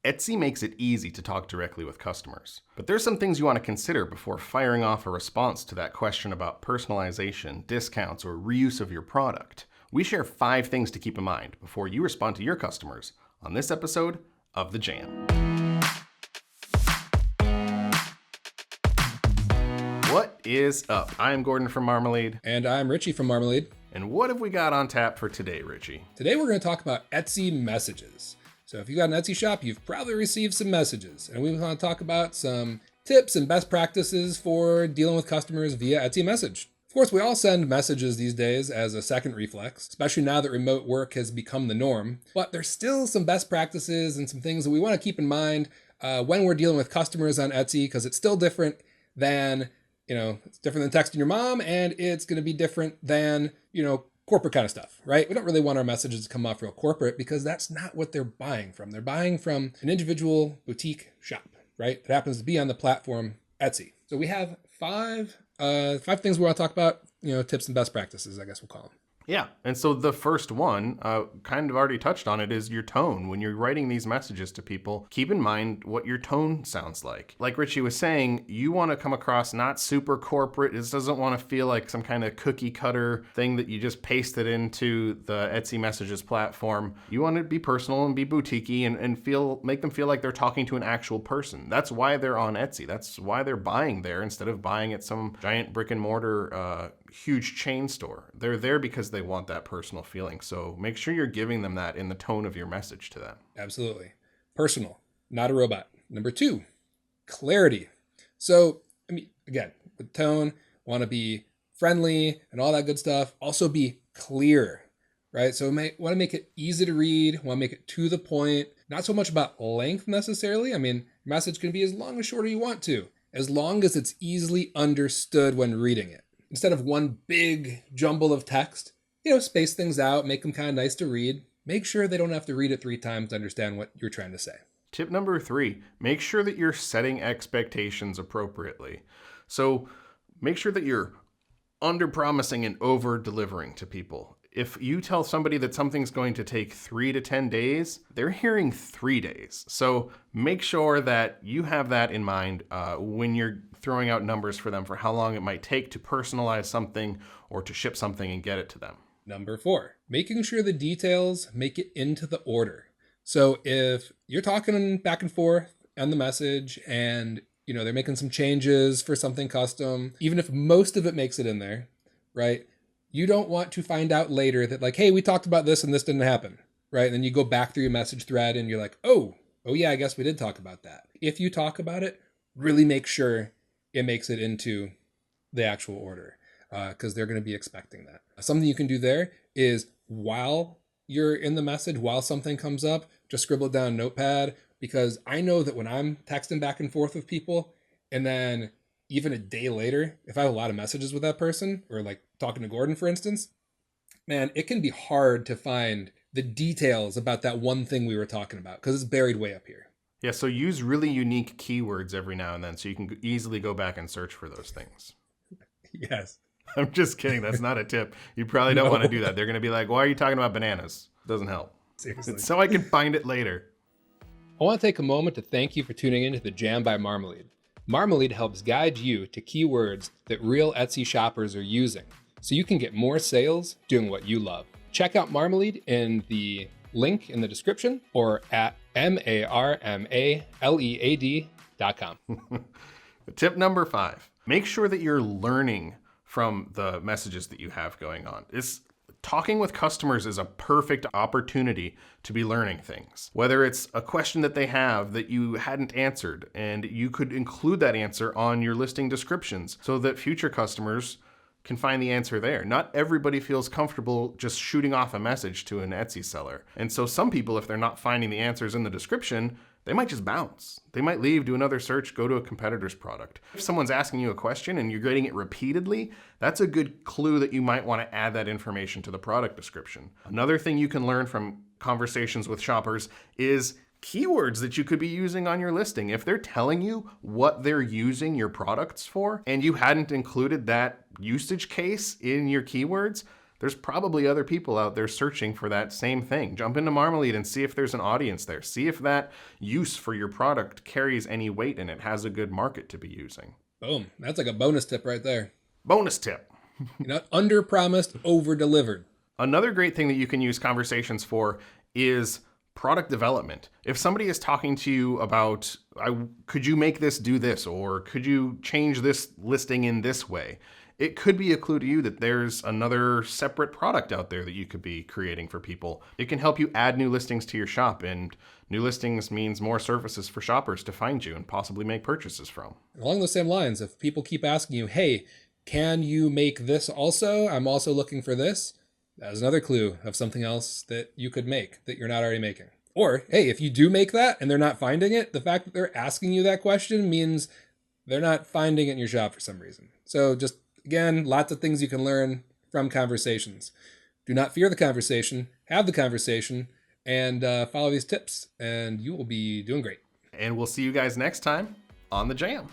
Etsy makes it easy to talk directly with customers. But there's some things you want to consider before firing off a response to that question about personalization, discounts, or reuse of your product. We share 5 things to keep in mind before you respond to your customers on this episode of The Jam. What is up? I'm Gordon from Marmalade. And I'm Richie from Marmalade. And what have we got on tap for today, Richie? Today we're going to talk about Etsy messages. So if you've got an Etsy shop, you've probably received some messages. And we want to talk about some tips and best practices for dealing with customers via Etsy message. Of course, we all send messages these days as a second reflex, especially now that remote work has become the norm. But there's still some best practices and some things that we want to keep in mind when we're dealing with customers on Etsy, because it's still different than, it's different than texting your mom, and it's going to be different than, corporate kind of stuff, right? We don't really want our messages to come off real corporate because that's not what they're buying from. They're buying from an individual boutique shop, right? That happens to be on the platform Etsy. So we have five things we want to talk about, tips and best practices, I guess we'll call them. Yeah, and so the first one, kind of already touched on it, is your tone. When you're writing these messages to people, keep in mind what your tone sounds like. Like Richie was saying, you want to come across not super corporate. This doesn't want to feel like some kind of cookie cutter thing that you just pasted into the Etsy messages platform. You want to be personal and be boutique-y and make them feel like they're talking to an actual person. That's why they're on Etsy. That's why they're buying there instead of buying at some giant brick and mortar huge chain store. They're there because they want that personal feeling. So make sure you're giving them that in the tone of your message to them. Absolutely. Personal, not a robot. Number 2, clarity. So, again, with tone, want to be friendly and all that good stuff. Also be clear, right? So want to make it easy to read, want to make it to the point. Not so much about length necessarily. Your message can be as long or short as you want to, as long as it's easily understood when reading it. Instead of one big jumble of text, space things out, make them kind of nice to read. Make sure they don't have to read it 3 times to understand what you're trying to say. Tip number 3, make sure that you're setting expectations appropriately. So make sure that you're under-promising and over-delivering to people. If you tell somebody that something's going to take 3 to 10 days, they're hearing 3 days. So make sure that you have that in mind when you're throwing out numbers for them for how long it might take to personalize something or to ship something and get it to them. Number 4, making sure the details make it into the order. So if you're talking back and forth on the message and they're making some changes for something custom, even if most of it makes it in there, right? You don't want to find out later that like, hey, we talked about this and this didn't happen, right? And then you go back through your message thread and you're like, oh yeah, I guess we did talk about that. If you talk about it, really make sure it makes it into the actual order because they're going to be expecting that. Something you can do there is while you're in the message, while something comes up, just scribble it down in Notepad, because I know that when I'm texting back and forth with people and then even a day later, if I have a lot of messages with that person or like talking to Gordon, for instance, man, it can be hard to find the details about that one thing we were talking about because it's buried way up here. Yeah, so use really unique keywords every now and then so you can easily go back and search for those things. Yes. I'm just kidding. That's not a tip. You probably don't want to do that. They're going to be like, why are you talking about bananas? Doesn't help. Seriously. So I can find it later. I want to take a moment to thank you for tuning into the Jam by Marmalade. Marmalade helps guide you to keywords that real Etsy shoppers are using so you can get more sales doing what you love. Check out Marmalade in the link in the description or at marmalead.com. Tip number 5, make sure that you're learning from the messages that you have going on. Talking with customers is a perfect opportunity to be learning things. Whether it's a question that they have that you hadn't answered, and you could include that answer on your listing descriptions so that future customers can find the answer there. Not everybody feels comfortable just shooting off a message to an Etsy seller. And so some people, if they're not finding the answers in the description, they might just bounce. They might leave, do another search, go to a competitor's product. If someone's asking you a question and you're getting it repeatedly, that's a good clue that you might want to add that information to the product description. Another thing you can learn from conversations with shoppers is keywords that you could be using on your listing. If they're telling you what they're using your products for and you hadn't included that usage case in your keywords, there's probably other people out there searching for that same thing. Jump into Marmalead and see if there's an audience there. See if that use for your product carries any weight and it has a good market to be using. Boom. That's like a bonus tip right there. Bonus tip. Under promised, over delivered. Another great thing that you can use conversations for is product development. If somebody is talking to you about, could you make this do this, or could you change this listing in this way? It could be a clue to you that there's another separate product out there that you could be creating for people. It can help you add new listings to your shop, and new listings means more surfaces for shoppers to find you and possibly make purchases from. Along those same lines, if people keep asking you, hey, can you make this also? I'm also looking for this. That is another clue of something else that you could make that you're not already making. Or, hey, if you do make that and they're not finding it, the fact that they're asking you that question means they're not finding it in your shop for some reason. So just, again, lots of things you can learn from conversations. Do not fear the conversation, have the conversation, and follow these tips, and you will be doing great. And we'll see you guys next time on The Jam.